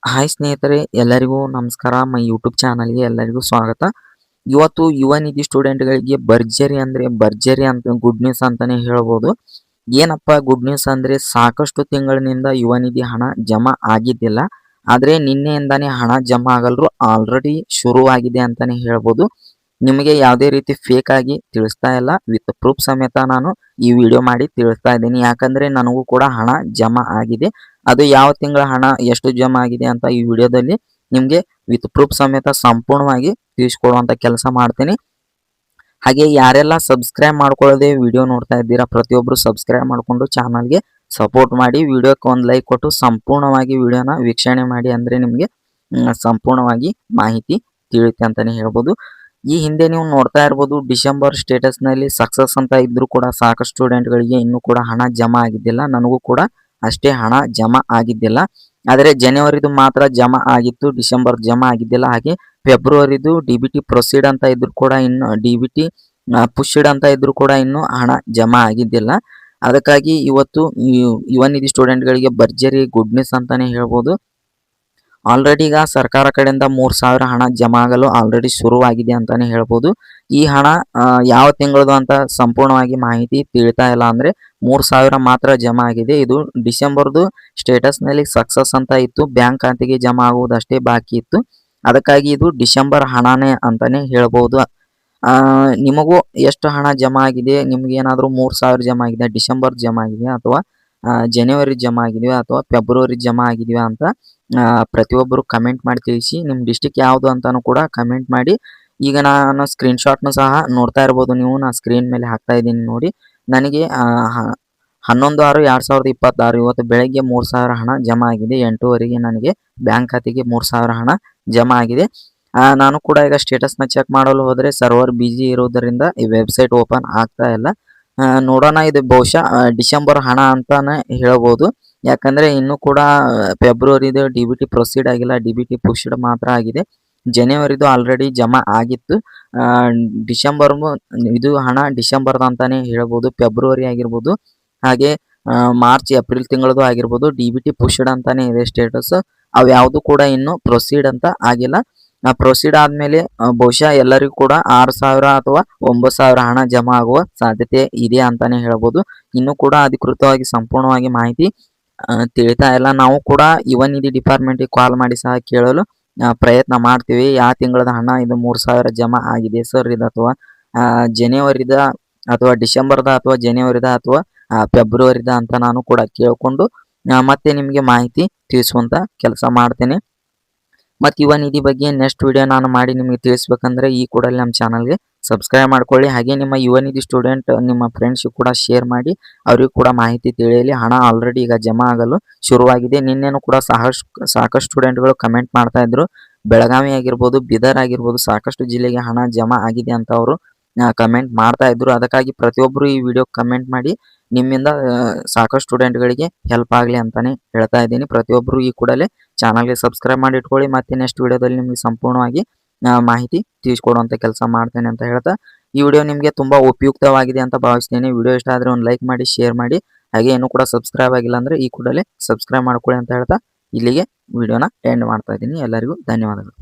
Hi ಸ್ನೇಹಿತರೆ, ಎಲ್ಲರಿಗೂ ನಮಸ್ಕಾರ. ಮೈ ಯೂಟ್ಯೂಬ್ ಚಾನಲ್ಗೆ ಎಲ್ಲರಿಗೂ ಸ್ವಾಗತ. ಇವತ್ತು ಯುವ ನಿಧಿ ಸ್ಟೂಡೆಂಟ್ಗಳಿಗೆ ಭರ್ಜರಿ ಅಂದ್ರೆ ಭರ್ಜರಿ ಅಂತ ಗುಡ್ ನ್ಯೂಸ್ ಅಂತಾನೆ ಹೇಳ್ಬೋದು. ಏನಪ್ಪ ಗುಡ್ ನ್ಯೂಸ್ ಅಂದ್ರೆ, ಸಾಕಷ್ಟು ತಿಂಗಳಿನಿಂದ ಯುವ ನಿಧಿ ಹಣ ಜಮಾ ಆಗಿದ್ದಿಲ್ಲ. ಆದ್ರೆ ನಿನ್ನೆಯಿಂದಾನೇ ಹಣ ಜಮಾ ಆಗಲು ಆಲ್ರೆಡಿ ಶುರುವಾಗಿದೆ ಅಂತಾನೆ ಹೇಳ್ಬೋದು. ನಿಮಗೆ ಯಾವುದೇ ರೀತಿ ಫೇಕ್ ಆಗಿ ತಿಳಿಸ್ತಾ ಇಲ್ಲ, ವಿತ್ ಪ್ರೂಫ್ ಸಮೇತ ನಾನು ಈ ವಿಡಿಯೋ ಮಾಡಿ ತಿಳಿಸ್ತಾ ಇದ್ದೀನಿ. ಯಾಕಂದ್ರೆ ನನಗೂ ಕೂಡ ಹಣ ಜಮಾ ಆಗಿದೆ. ಅದು ಯಾವ ತಿಂಗಳ ಹಣ ಎಷ್ಟು ಜಮಾ ಆಗಿದೆ ಅಂತ ಈ ವಿಡಿಯೋದಲ್ಲಿ ನಿಮಗೆ ವಿತ್ ಪ್ರೂಫ್ ಸಮೇತ ಸಂಪೂರ್ಣವಾಗಿ ತಿಳಿಸ್ಕೊಡುವಂತ ಕೆಲಸ ಮಾಡ್ತೀನಿ. ಹಾಗೆ ಯಾರೆಲ್ಲ ಸಬ್ಸ್ಕ್ರೈಬ್ ಮಾಡ್ಕೊಳ್ಳದೆ ವಿಡಿಯೋ ನೋಡ್ತಾ ಇದ್ದೀರಾ, ಪ್ರತಿಯೊಬ್ಬರು ಸಬ್ಸ್ಕ್ರೈಬ್ ಮಾಡಿಕೊಂಡು ಚಾನಲ್ಗೆ ಸಪೋರ್ಟ್ ಮಾಡಿ, ವಿಡಿಯೋಕ್ಕೆ ಒಂದು ಲೈಕ್ ಕೊಟ್ಟು ಸಂಪೂರ್ಣವಾಗಿ ವಿಡಿಯೋನ ವೀಕ್ಷಣೆ ಮಾಡಿ. ಅಂದ್ರೆ ನಿಮಗೆ ಸಂಪೂರ್ಣವಾಗಿ ಮಾಹಿತಿ ತಿಳಿಯುತ್ತೆ ಅಂತಾನೆ ಹೇಳ್ಬೋದು. ಈ ಹಿಂದೆ ನೀವು ನೋಡ್ತಾ ಇರ್ಬೋದು, ಡಿಸೆಂಬರ್ ಸ್ಟೇಟಸ್ ನಲ್ಲಿ ಸಕ್ಸಸ್ ಅಂತ ಇದ್ರು ಕೂಡ ಸಾಕಷ್ಟು ಸ್ಟೂಡೆಂಟ್ಗಳಿಗೆ ಇನ್ನೂ ಕೂಡ ಹಣ ಜಮಾ ಆಗಿದ್ದಿಲ್ಲ. ನನಗೂ ಕೂಡ ಅಷ್ಟೇ ಹಣ ಜಮಾ ಆಗಿದ್ದಿಲ್ಲ. ಆದರೆ ಜನವರಿದು ಮಾತ್ರ ಜಮಾ ಆಗಿತ್ತು, ಡಿಸೆಂಬರ್ ಜಮಾ ಆಗಿದ್ದಿಲ್ಲ. ಹಾಗೆ ಫೆಬ್ರವರಿದು ಡಿ.ಬಿ.ಟಿ ಪ್ರೊಸೀಡ್ ಅಂತ ಇದ್ರು ಕೂಡ ಇನ್ನು ಡಿ.ಬಿ.ಟಿ ಪುಷ್ಡ್ ಅಂತ ಇದ್ರು ಕೂಡ ಇನ್ನು ಹಣ ಜಮಾ ಆಗಿದ್ದಿಲ್ಲ. ಅದಕ್ಕಾಗಿ ಇವತ್ತು ಯುವ ನಿಧಿ ಸ್ಟೂಡೆಂಟ್ಗಳಿಗೆ ಭರ್ಜರಿ ಗುಡ್ ನ್ಯೂಸ್ ಅಂತಾನೆ ಹೇಳ್ಬೋದು. ಆಲ್ರೆಡಿ ಈಗ ಸರ್ಕಾರ ಕಡೆಯಿಂದ 3,000 ಹಣ ಜಮಾ ಆಗಲು ಆಲ್ರೆಡಿ ಶುರುವಾಗಿದೆ ಅಂತಾನೆ ಹೇಳ್ಬೋದು. ಈ ಹಣ ಯಾವ ತಿಂಗಳದು ಅಂತ ಸಂಪೂರ್ಣವಾಗಿ ಮಾಹಿತಿ ತಿಳಿತಾ ಇಲ್ಲ. ಅಂದ್ರೆ 3,000 ಮಾತ್ರ ಜಮಾ ಆಗಿದೆ. ಇದು ಡಿಸೆಂಬರ್ದು ಸ್ಟೇಟಸ್ ನಲ್ಲಿ ಸಕ್ಸಸ್ ಅಂತ ಇತ್ತು, ಬ್ಯಾಂಕ್ ಖಾತೆಗೆ ಜಮಾ ಆಗುವುದಷ್ಟೇ ಬಾಕಿ ಇತ್ತು. ಅದಕ್ಕಾಗಿ ಇದು ಡಿಸೆಂಬರ್ ಹಣನೇ ಅಂತಾನೆ ಹೇಳ್ಬೋದು. ನಿಮಗೂ ಎಷ್ಟು ಹಣ ಜಮಾ ಆಗಿದೆ, ನಿಮ್ಗೆ ಏನಾದರೂ 3,000 ಜಮಾ ಆಗಿದೆ, ಡಿಸೆಂಬರ್ ಜಮಾ ಆಗಿದೆ ಅಥವಾ ಜನವರಿ ಜಮಾ ಆಗಿದೆಯಾ ಅಥವಾ ಫೆಬ್ರವರಿ ಜಮಾ ಆಗಿದೆಯಾ ಅಂತ ಪ್ರತಿಯೊಬ್ಬರು ಕಮೆಂಟ್ ಮಾಡಿ ತಿಳಿಸಿ. ನಿಮ್ಮ ಡಿಸ್ಟಿಕ್ ಯಾವುದು ಅಂತಾನು ಕೂಡ ಕಮೆಂಟ್ ಮಾಡಿ. ಈಗ ನಾನು ಸ್ಕ್ರೀನ್ ಶಾಟ್ನು ಸಹ ನೋಡ್ತಾ ಇರ್ಬೋದು ನೀವು, ನಾನು ಸ್ಕ್ರೀನ್ ಮೇಲೆ ಹಾಕ್ತಾ ಇದ್ದೀನಿ ನೋಡಿ. ನನಗೆ 11/6/2026 ಇವತ್ತು ಬೆಳಗ್ಗೆ 3,000 ಹಣ ಜಮಾ ಆಗಿದೆ. 8:00 ನನಗೆ ಬ್ಯಾಂಕ್ ಖಾತೆಗೆ 3,000 ಹಣ ಜಮಾ ಆಗಿದೆ. ನಾನು ಕೂಡ ಈಗ ಸ್ಟೇಟಸ್ನ ಚೆಕ್ ಮಾಡಲು ಹೋದರೆ ಸರ್ವರ್ ಬಿಜಿ ಇರೋದರಿಂದ ಈ ವೆಬ್ಸೈಟ್ ಓಪನ್ ಆಗ್ತಾ ಇಲ್ಲ. ನೋಡೋಣ, ಇದು ಬಹುಶಃ ಡಿಸೆಂಬರ್ ಹಣ ಅಂತಾನೆ ಹೇಳ್ಬೋದು. ಯಾಕಂದ್ರೆ ಇನ್ನೂ ಕೂಡ ಫೆಬ್ರವರಿದು ಡಿ.ಬಿ.ಟಿ ಪ್ರೊಸೀಡ್ ಆಗಿಲ್ಲ, ಡಿ.ಬಿ.ಟಿ ಪುಷ್ಡ್ ಮಾತ್ರ ಆಗಿದೆ. ಜನವರಿದು ಆಲ್ರೆಡಿ ಜಮಾ ಆಗಿತ್ತು. ಡಿಸೆಂಬರ್ ಇದು ಹಣ ಡಿಸೆಂಬರ್ದು ಅಂತಾನೆ ಹೇಳ್ಬೋದು. ಫೆಬ್ರವರಿ ಆಗಿರ್ಬೋದು, ಹಾಗೆ ಮಾರ್ಚ್ ಏಪ್ರಿಲ್ ತಿಂಗಳದು ಆಗಿರ್ಬೋದು, ಡಿ.ಬಿ.ಟಿ ಪುಷ್ಡ್ ಅಂತಾನೆ ಇದೆ ಸ್ಟೇಟಸ್. ಅವು ಯಾವುದು ಕೂಡ ಇನ್ನು ಪ್ರೊಸೀಡ್ ಅಂತ ಆಗಿಲ್ಲ. ಪ್ರೊಸೀಡ್ ಆದ್ಮೇಲೆ ಬಹುಶಃ ಎಲ್ಲರಿಗೂ ಕೂಡ 6,000 ಅಥವಾ 9,000 ಹಣ ಜಮಾ ಆಗುವ ಸಾಧ್ಯತೆ ಇದೆ ಅಂತಾನೆ ಹೇಳ್ಬೋದು. ಇನ್ನು ಕೂಡ ಅಧಿಕೃತವಾಗಿ ಸಂಪೂರ್ಣವಾಗಿ ಮಾಹಿತಿ ತಿಳಿತಾ ಇಲ್ಲ. ನಾವು ಕೂಡ ಯುವ ನಿಧಿ ಡಿಪಾರ್ಟ್ಮೆಂಟ್ಗೆ ಕಾಲ್ ಮಾಡಿ ಸಹ ಕೇಳಲು ಪ್ರಯತ್ನ ಮಾಡ್ತೀವಿ. ಯಾವ ತಿಂಗಳದ ಹಣ ಇದು 3,000 ಜಮಾ ಆಗಿದೆ ಸರ್, ಇದು ಅಥವಾ ಜನವರಿದ ಅಥವಾ ಡಿಸೆಂಬರ್ದ ಅಥವಾ ಜನವರಿದ ಅಥವಾ ಫೆಬ್ರವರಿದ ಅಂತ ನಾನು ಕೂಡ ಕೇಳಿಕೊಂಡು ಮತ್ತೆ ನಿಮಗೆ ಮಾಹಿತಿ ತಿಳಿಸುವಂತ ಕೆಲಸ ಮಾಡ್ತೇನೆ. ಮತ್ತು ಯುವ ನಿಧಿ ಬಗ್ಗೆ ನೆಕ್ಸ್ಟ್ ವಿಡಿಯೋ ನಾನು ಮಾಡಿ ನಿಮಗೆ ತಿಳಿಸ್ಬೇಕಂದ್ರೆ ಈ ಕೂಡಲೇ ನಮ್ಮ ಚಾನಲ್ಗೆ ಸಬ್ಸ್ಕ್ರೈಬ್ ಮಾಡ್ಕೊಳ್ಳಿ. ಹಾಗೆ ನಿಮ್ಮ ಯುವ ನಿಧಿ ಸ್ಟೂಡೆಂಟ್ ನಿಮ್ಮ ಫ್ರೆಂಡ್ಸ್ಗೂ ಕೂಡ ಶೇರ್ ಮಾಡಿ, ಅವರಿಗೂ ಕೂಡ ಮಾಹಿತಿ ತಿಳಿಯಲಿ. ಹಣ ಆಲ್ರೆಡಿ ಈಗ ಜಮಾ ಆಗಲು ಶುರುವಾಗಿದೆ. ನಿನ್ನೆನೂ ಕೂಡ ಸಾಕಷ್ಟು ಸ್ಟೂಡೆಂಟ್ಗಳು ಕಮೆಂಟ್ ಮಾಡ್ತಾ ಇದ್ರು. ಬೆಳಗಾವಿ ಆಗಿರ್ಬೋದು, ಬೀದರ್ ಆಗಿರ್ಬೋದು, ಸಾಕಷ್ಟು ಜಿಲ್ಲೆಗೆ ಹಣ ಜಮಾ ಆಗಿದೆ ಅಂತ ಅವರು ಕಮೆಂಟ್ ಮಾಡ್ತಾ ಇದ್ರು. ಅದಕ್ಕಾಗಿ ಪ್ರತಿಯೊಬ್ಬರು ಈ ವಿಡಿಯೋ ಕಮೆಂಟ್ ಮಾಡಿ, ನಿಮ್ಮಿಂದ ಸಾಕಷ್ಟು ಸ್ಟೂಡೆಂಟ್ಗಳಿಗೆ ಹೆಲ್ಪ್ ಆಗಲಿ ಅಂತಾನೆ ಹೇಳ್ತಾ ಇದ್ದೀನಿ. ಪ್ರತಿಯೊಬ್ಬರು ಈ ಕೂಡಲೇ ಚಾನಲ್ಗೆ ಸಬ್ಸ್ಕ್ರೈಬ್ ಮಾಡಿ ಇಟ್ಕೊಳ್ಳಿ. ಮತ್ತೆ ನೆಕ್ಸ್ಟ್ ವಿಡಿಯೋದಲ್ಲಿ ನಿಮಗೆ ಸಂಪೂರ್ಣವಾಗಿ ಮಾಹಿತಿ ತಿಳಿಸ್ಕೊಡುವಂತ ಕೆಲಸ ಮಾಡ್ತೇನೆ ಅಂತ ಹೇಳ್ತಾ, ಈ ವಿಡಿಯೋ ನಿಮಗೆ ತುಂಬಾ ಉಪಯುಕ್ತವಾಗಿದೆ ಅಂತ ಭಾವಿಸ್ತೇನೆ. ವಿಡಿಯೋ ಇಷ್ಟ ಆದ್ರೆ ಒಂದು ಲೈಕ್ ಮಾಡಿ, ಶೇರ್ ಮಾಡಿ. ಹಾಗೆ ಇನ್ನೂ ಕೂಡ ಸಬ್ಸ್ಕ್ರೈಬ್ ಆಗಿಲ್ಲ ಅಂದ್ರೆ ಈ ಕೂಡಲೇ ಸಬ್ಸ್ಕ್ರೈಬ್ ಮಾಡ್ಕೊಳ್ಳಿ ಅಂತ ಹೇಳ್ತಾ ಇಲ್ಲಿಗೆ ವಿಡಿಯೋನ ಎಂಡ್ ಮಾಡ್ತಾ ಇದ್ದೀನಿ. ಎಲ್ಲರಿಗೂ ಧನ್ಯವಾದಗಳು.